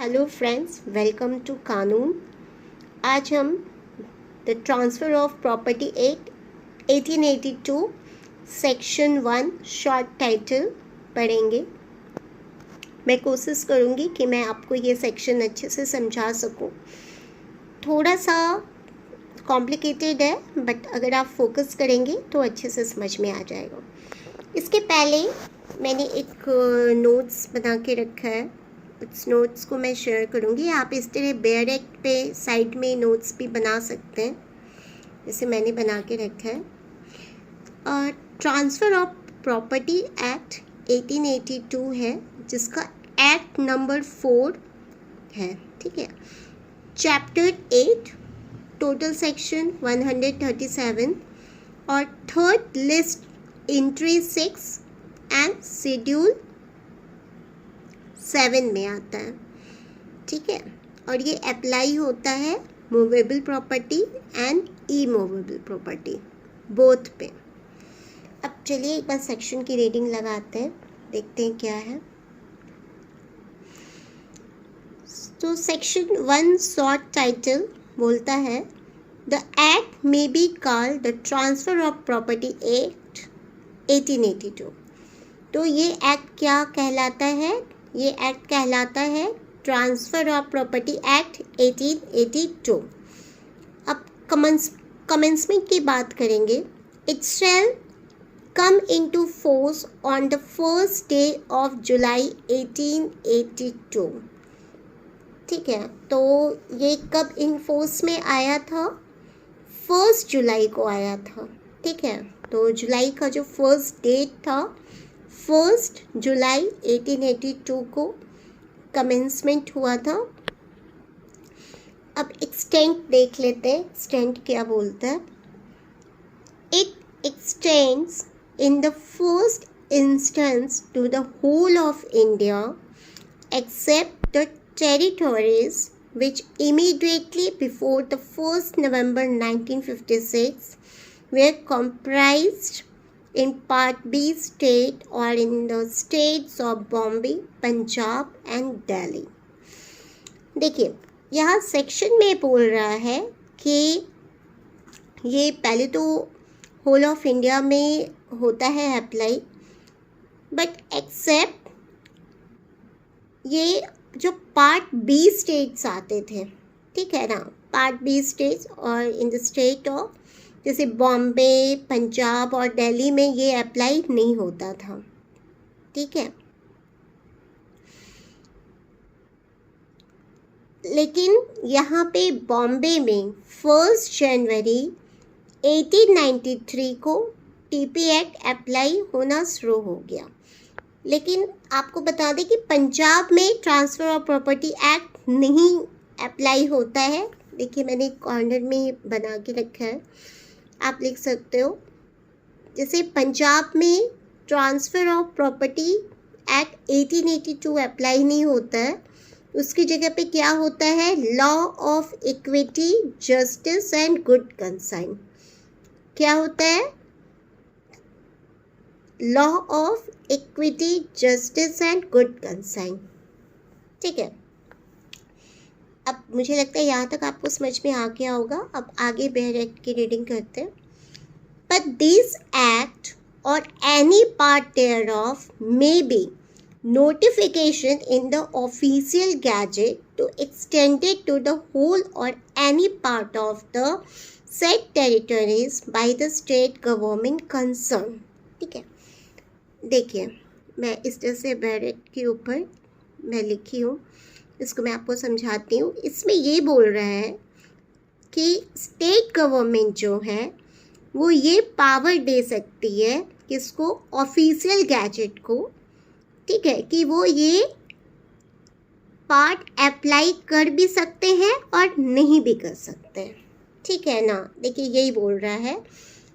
Hello friends, welcome to कानून। आज हम the transfer of property act 1882 section 1 short title पढ़ेंगे। मैं कोशिश करूँगी कि मैं आपको ये सेक्शन अच्छे से समझा सकूँ। थोड़ा सा कॉम्प्लिकेटेड है, बट अगर आप फोकस करेंगे तो अच्छे से समझ में आ जाएगा। इसके पहले मैंने एक नोट्स बना के रखा है, उस नोट्स को मैं शेयर करूँगी। आप इस तरह बेयर एक्ट पे साइड में नोट्स भी बना सकते हैं, जैसे मैंने बना के रखा है। और ट्रांसफ़र ऑफ प्रॉपर्टी एक्ट 1882 है, जिसका एक्ट नंबर 4 है। ठीक है। चैप्टर 8, टोटल सेक्शन 137 और third list entry 6 and schedule 7 में आता है। ठीक है। और ये अप्लाई होता है movable property and immovable property both पे। अब चलिए एक बार सेक्शन की रीडिंग लगाते हैं, देखते हैं क्या है। तो सेक्शन 1 शॉर्ट टाइटल बोलता है the act may be called the transfer of property act 1882। तो ये एक्ट क्या कहलाता है? ये एक्ट कहलाता है ट्रांसफ़र ऑफ प्रॉपर्टी एक्ट 1882। अब कमेंसमेंट की बात करेंगे। It shall come into force on the first day of July 1882। ठीक है। तो ये कब इन फोर्स में आया था? 1 जुलाई को आया था। ठीक है। तो जुलाई का जो फर्स्ट डेट था 1 जुलाई 1882 को कमेंसमेंट हुआ था। अब एक्सटेंट देख लेते हैं, एक्सटेंट क्या बोलता है। It extends in the first instance to the whole of India except the territories which immediately before the 1st November 1956 were comprised in Part B state or in the states of Bombay, Punjab and Delhi। देखिए, यहाँ section में बोल रहा है कि ये पहले तो होल ऑफ इंडिया में होता है अप्लाई, बट एक्सेप्ट ये जो पार्ट बी स्टेट्स आते थे, ठीक है ना, पार्ट बी स्टेट्स और इन द स्टेट ऑफ जैसे बॉम्बे, पंजाब और दिल्ली में ये अप्लाई नहीं होता था। ठीक है। लेकिन यहाँ पे बॉम्बे में 1 जनवरी 1893 को टीपी एक्ट अप्लाई होना शुरू हो गया। लेकिन आपको बता दें कि पंजाब में ट्रांसफ़र ऑफ प्रॉपर्टी एक्ट नहीं अप्लाई होता है। देखिए, मैंने कॉर्नर में बना के रखा है, आप लिख सकते हो। जैसे पंजाब में transfer of property act 1882 apply नहीं होता है, उसकी जगह पे क्या होता है? Law of equity, justice and good consign. क्या होता है? Law of equity, justice and good consign. ठीक है। अब मुझे लगता है यहाँ तक आपको समझ में आ गया होगा। अब आगे बेयर एक्ट की रीडिंग करते हैं। बट दिस एक्ट और any part thereof may be notification in the official gazette to extended to the whole or any part of the said territories by the state government concerned। ठीक है। देखिए, मैं इस तरह से bare act के ऊपर मैं लिखी हूँ, इसको मैं आपको समझाती हूँ। इसमें ये बोल रहा है कि स्टेट गवर्नमेंट जो है वो ये पावर दे सकती है किसको? ऑफिशियल गैजेट को। ठीक है, कि वो ये पार्ट अप्लाई कर भी सकते हैं और नहीं भी कर सकते हैं। ठीक है ना। देखिए, यही बोल रहा है।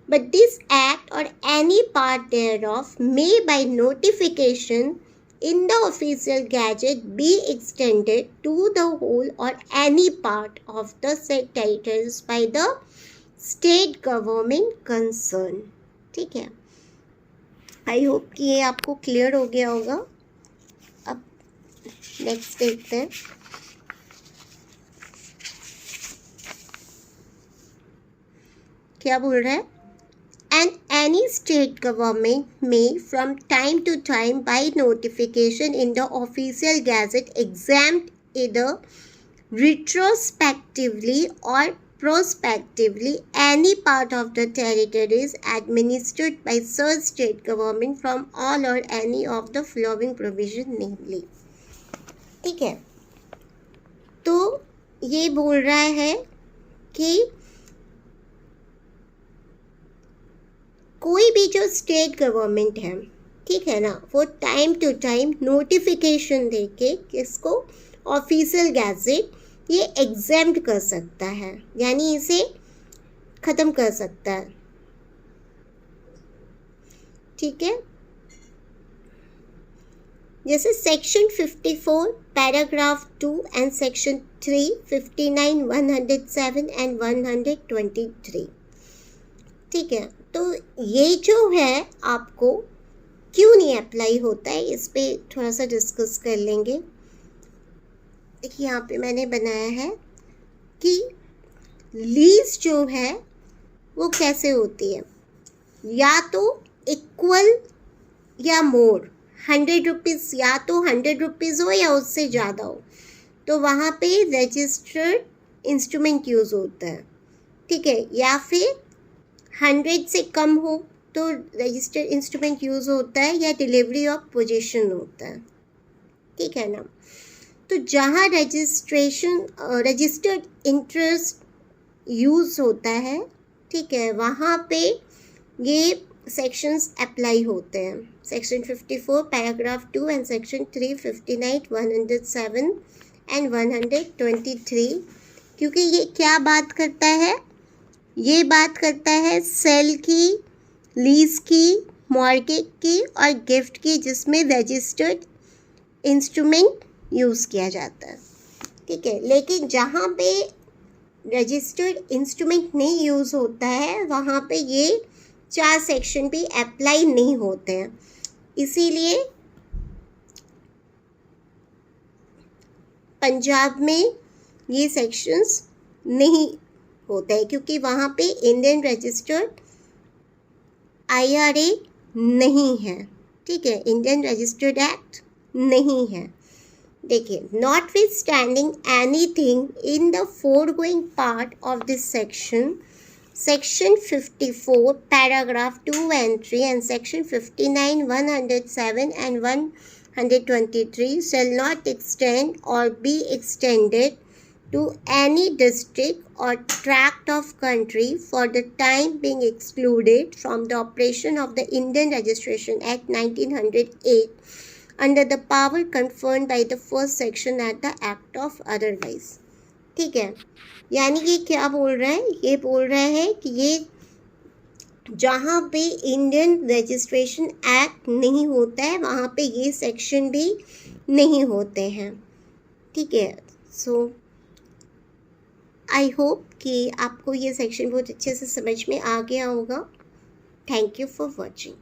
बट दिस एक्ट और any part thereof may by notification in the official gazette be extended to the whole or any part of the said territories by the state government concern. ठीक है। I hope कि ये आपको clear हो गया होगा। अब next देखते हैं। क्या बोल रहा है? And any state government may from time to time by notification in the official gazette exempt either retrospectively or prospectively any part of the territories administered by such state government from all or any of the following provision namely. ठीक है, तो ये बोल रहा है कि कोई भी जो स्टेट गवर्नमेंट है, ठीक है ना, वो टाइम टू टाइम नोटिफिकेशन देके किसको, ऑफिशियल गैजेट, ये एग्जेम्प्ट कर सकता है, यानी इसे ख़त्म कर सकता है। ठीक है, जैसे section 54 paragraph 2 and section 3 59 107 and 123। ठीक है, तो ये जो है आपको क्यों नहीं अप्लाई होता है, इस पे थोड़ा सा डिस्कस कर लेंगे। देखिए यहाँ पे मैंने बनाया है कि लीज जो है वो कैसे होती है, या तो इक्वल या मोर, 100 रुपीज़, या तो 100 रुपीज़ हो या उससे ज़्यादा हो, तो वहाँ पे रजिस्टर्ड इंस्ट्रूमेंट यूज़ होता है। ठीक है, या फिर 100 से कम हो तो रजिस्टर्ड इंस्ट्रूमेंट यूज़ होता है, या डिलीवरी ऑफ पोजीशन होता है। ठीक है ना, तो जहाँ रजिस्टर्ड इंटरेस्ट यूज़ होता है, ठीक है, वहाँ पे ये सेक्शंस अप्लाई होते हैं, section 54 paragraph 2 and section 3 59 107 and 123, क्योंकि ये क्या बात करता है, ये बात करता है सेल की, लीज की, मॉर्गेज की और गिफ्ट की, जिसमें रजिस्टर्ड इंस्ट्रूमेंट यूज़ किया जाता है। ठीक है, लेकिन जहाँ पे रजिस्टर्ड इंस्ट्रूमेंट नहीं यूज़ होता है वहाँ पे ये 4 सेक्शन भी अप्लाई नहीं होते हैं, इसीलिए पंजाब में ये सेक्शंस नहीं होता है, क्योंकि वहाँ पे इंडियन रजिस्टर्ड IRA नहीं है। ठीक है, इंडियन रजिस्टर्ड एक्ट नहीं है। देखिए, notwithstanding anything in the foregoing part of this section, section 54 paragraph 2 and 3 and section 59 107 and 123 shall not extend or be extended to any district or tract of country for the time being excluded from the operation of the Indian Registration Act 1908 under the power conferred by the first section at the act of otherwise। ठीक है, यानी ये क्या बोल रहा है, ये बोल रहा है कि ये जहाँ पे इंडियन रजिस्ट्रेशन एक्ट नहीं होता है वहाँ पे ये सेक्शन भी नहीं होते हैं। ठीक है, सो आई होप कि आपको ये सेक्शन बहुत अच्छे से समझ में आ गया होगा। Thank you for watching.